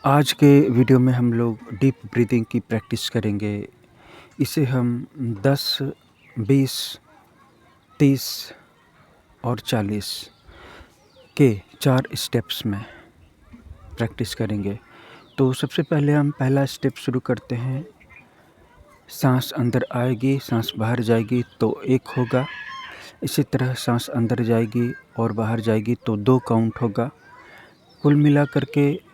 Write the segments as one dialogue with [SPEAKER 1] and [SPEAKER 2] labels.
[SPEAKER 1] आज के वीडियो में हम लोग डीप ब्रीदिंग की प्रैक्टिस करेंगे। इसे हम 10, 20, 30 और 40 के 4 स्टेप्स में प्रैक्टिस करेंगे। तो सबसे पहले हम पहला स्टेप शुरू करते हैं। सांस अंदर आएगी, सांस बाहर जाएगी तो 1 होगा। इसी तरह सांस अंदर जाएगी और बाहर जाएगी तो 2 काउंट होगा। कुल मिला करके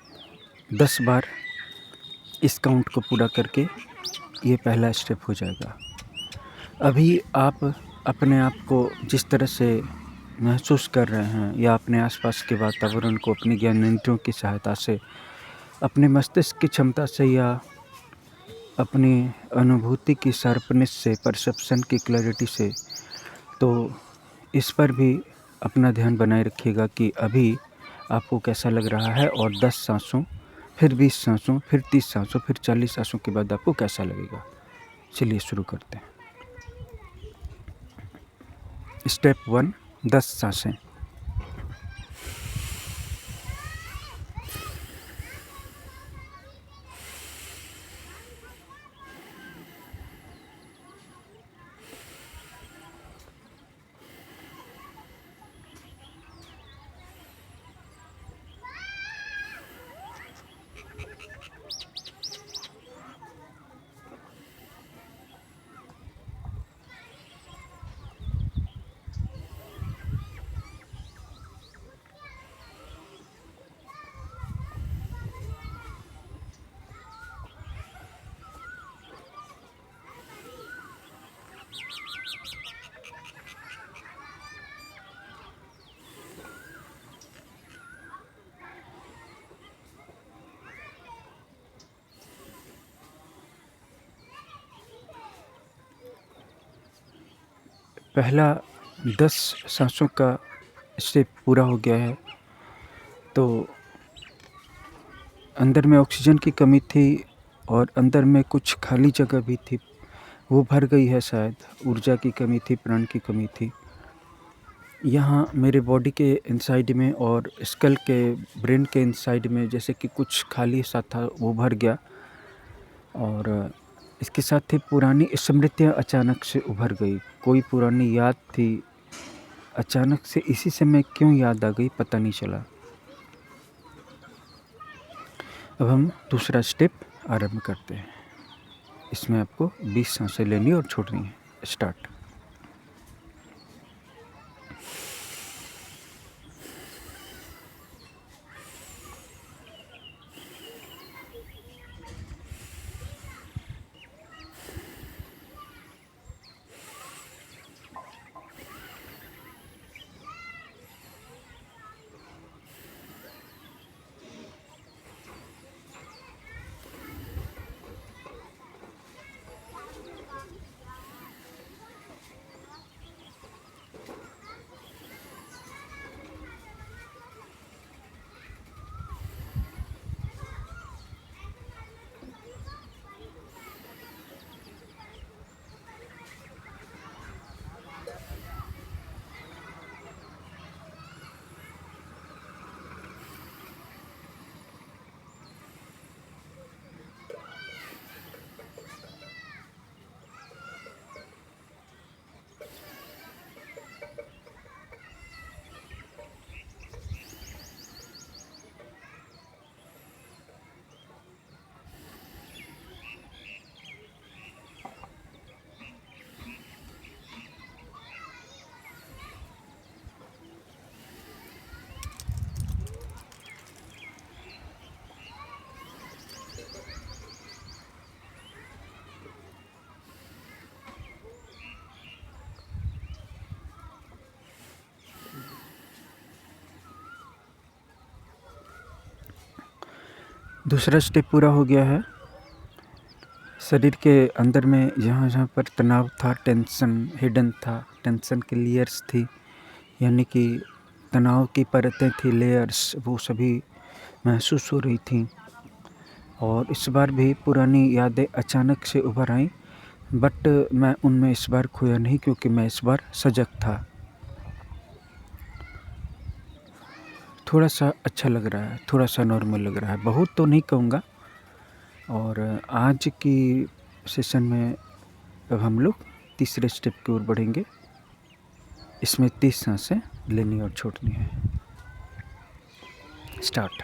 [SPEAKER 1] 10 बार इस काउंट को पूरा करके ये पहला स्टेप हो जाएगा। अभी आप अपने आप को जिस तरह से महसूस कर रहे हैं या अपने आसपास के वातावरण को अपनी ज्ञानेंद्रियों की सहायता से, अपने मस्तिष्क की क्षमता से या अपनी अनुभूति की शार्पनेस से, परसेप्शन की क्लैरिटी से, तो इस पर भी अपना ध्यान बनाए रखिएगा कि अभी आपको कैसा लग रहा है और 10 सांसों, फिर 20 सांसों, फिर 30 सांसों, फिर 40 सांसों के बाद आपको कैसा लगेगा। चलिए शुरू करते हैं। स्टेप 1, 10 सांसें। पहला 10 सांसों का स्टेप पूरा हो गया है। तो अंदर में ऑक्सीजन की कमी थी और अंदर में कुछ खाली जगह भी थी, वो भर गई है शायद। ऊर्जा की कमी थी, प्राण की कमी थी। यहाँ मेरे बॉडी के इनसाइड में और स्कल के, ब्रेन के इनसाइड में जैसे कि कुछ खाली सा था, वो भर गया। और इसके साथ ही पुरानी स्मृतियाँ अचानक से उभर गई। कोई पुरानी याद थी, अचानक से इसी समय क्यों याद आ गई पता नहीं चला। अब हम दूसरा स्टेप आरंभ करते हैं। इसमें आपको 20 सांसें लेनी और छोड़नी है। स्टार्ट। दूसरा स्टेप पूरा हो गया है। शरीर के अंदर में जहाँ-जहाँ पर तनाव था, टेंशन हिडन था, टेंशन की लेयर्स थी, यानी कि तनाव की परतें थी, लेयर्स, वो सभी महसूस हो रही थी। और इस बार भी पुरानी यादें अचानक से उभर आईं, बट मैं उनमें इस बार खोया नहीं क्योंकि मैं इस बार सजग था। थोड़ा-सा अच्छा लग रहा है, थोड़ा-सा नॉर्मल लग रहा है, बहुत तो नहीं कहूँगा। और आज की सेशन में अब हम लोग तीसरे स्टेप की ओर बढ़ेंगे। इसमें 30 साँसें लेनी और छोड़नी है। स्टार्ट।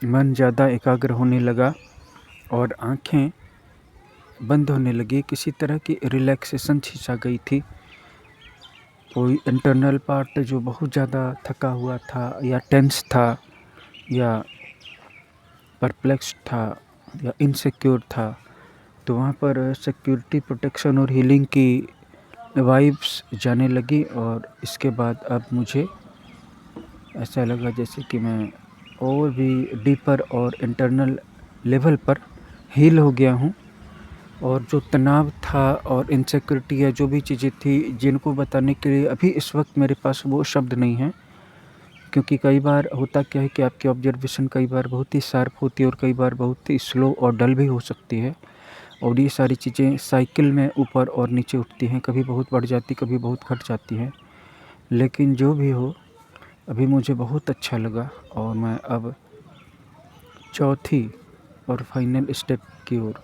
[SPEAKER 1] मन ज़्यादा एकाग्र होने लगा और आँखें बंद होने लगी। किसी तरह की रिलैक्सेशन सी छा गई थी। कोई इंटरनल पार्ट जो बहुत ज़्यादा थका हुआ था या टेंस था या परप्लेक्स था या इनसिक्योर था, तो वहाँ पर सिक्योरिटी, प्रोटेक्शन और हीलिंग की वाइब्स जाने लगी। और इसके बाद अब मुझे ऐसा लगा जैसे कि मैं और भी डीपर और इंटरनल लेवल पर हील हो गया हूँ। और जो तनाव था और इनसिक्योरिटी या जो भी चीज़ें थी, जिनको बताने के लिए अभी इस वक्त मेरे पास वो शब्द नहीं हैं। क्योंकि कई बार होता क्या है कि आपकी ऑब्जर्वेशन कई बार बहुत ही शार्प होती है और कई बार बहुत ही स्लो और डल भी हो सकती है। और ये सारी चीज़ें साइकिल में ऊपर और नीचे उठती हैं, कभी बहुत बढ़ जाती, कभी बहुत घट जाती हैं। लेकिन जो भी हो, अभी मुझे बहुत अच्छा लगा और मैं अब चौथी और फाइनल स्टेप की ओर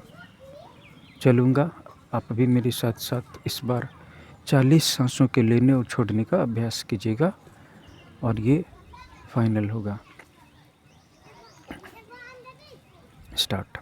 [SPEAKER 1] चलूँगा। आप अभी मेरे साथ साथ इस बार 40 सांसों के लेने और छोड़ने का अभ्यास कीजिएगा और ये फाइनल होगा। स्टार्ट।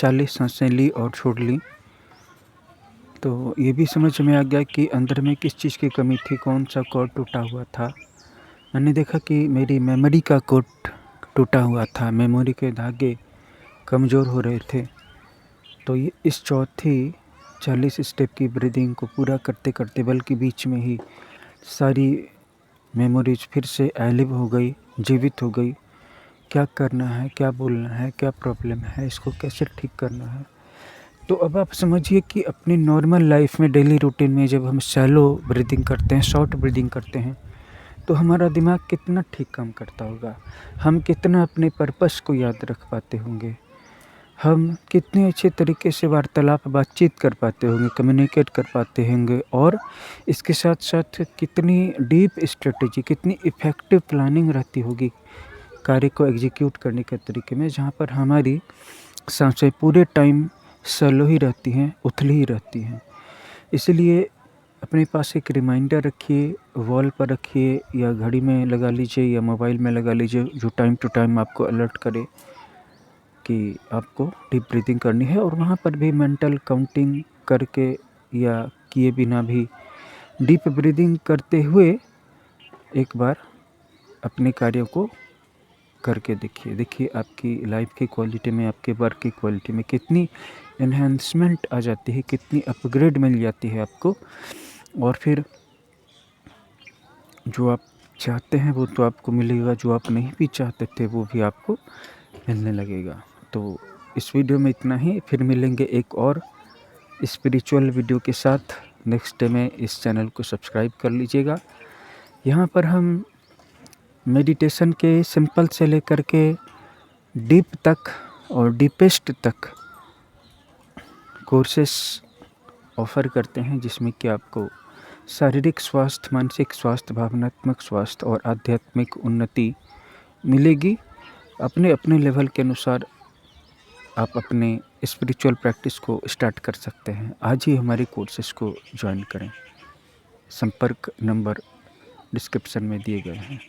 [SPEAKER 1] 40 सांसें ली और छोड़ ली, तो ये भी समझ में आ गया कि अंदर में किस चीज़ की कमी थी, कौन सा कॉर्ड टूटा हुआ था। मैंने देखा कि मेरी मेमोरी का कॉर्ड टूटा हुआ था, मेमोरी के धागे कमज़ोर हो रहे थे। तो ये इस चौथी 40 स्टेप की ब्रीदिंग को पूरा करते करते बल्कि बीच में ही सारी मेमोरीज फिर से एलिव हो गई, जीवित हो गई। क्या करना है, क्या बोलना है, क्या प्रॉब्लम है, इसको कैसे ठीक करना है। तो अब आप समझिए कि अपनी नॉर्मल लाइफ में, डेली रूटीन में जब हम शैलो ब्रीदिंग करते हैं, शॉर्ट ब्रीदिंग करते हैं, तो हमारा दिमाग कितना ठीक काम करता होगा। हम कितना अपने पर्पस को याद रख पाते होंगे। हम कितने अच्छे तरीके से वार्तालाप, बातचीत कर पाते होंगे, कम्युनिकेट कर पाते होंगे, और इसके साथ साथ कितनी डीप स्ट्रेटेजी, कितनी इफ़ेक्टिव प्लानिंग रहती होगी कार्य को एग्जीक्यूट करने के तरीके में, जहाँ पर हमारी सांसें पूरे टाइम स्लो ही रहती हैं, उथली ही रहती हैं। इसलिए अपने पास एक रिमाइंडर रखिए, वॉल पर रखिए या घड़ी में लगा लीजिए या मोबाइल में लगा लीजिए, जो टाइम टू टाइम आपको अलर्ट करे कि आपको डीप ब्रीथिंग करनी है। और वहाँ पर भी मेंटल काउंटिंग करके या किए बिना भी डीप ब्रीथिंग करते हुए एक बार अपने कार्यों को करके देखिए आपकी लाइफ की क्वालिटी में, आपके वर्क की क्वालिटी में कितनी एनहेंसमेंट आ जाती है, कितनी अपग्रेड मिल जाती है आपको। और फिर जो आप चाहते हैं वो तो आपको मिलेगा, जो आप नहीं भी चाहते थे वो भी आपको मिलने लगेगा। तो इस वीडियो में इतना ही, फिर मिलेंगे एक और स्पिरिचुअल वीडियो के साथ नेक्स्ट डे में। इस चैनल को सब्सक्राइब कर लीजिएगा। यहाँ पर हम मेडिटेशन के सिंपल से लेकर के डीप तक और डीपेस्ट तक कोर्सेस ऑफ़र करते हैं, जिसमें कि आपको शारीरिक स्वास्थ्य, मानसिक स्वास्थ्य, भावनात्मक स्वास्थ्य और आध्यात्मिक उन्नति मिलेगी। अपने अपने लेवल के अनुसार आप अपने स्पिरिचुअल प्रैक्टिस को स्टार्ट कर सकते हैं। आज ही हमारे कोर्सेज़ को ज्वाइन करें। संपर्क नंबर डिस्क्रिप्शन में दिए गए हैं।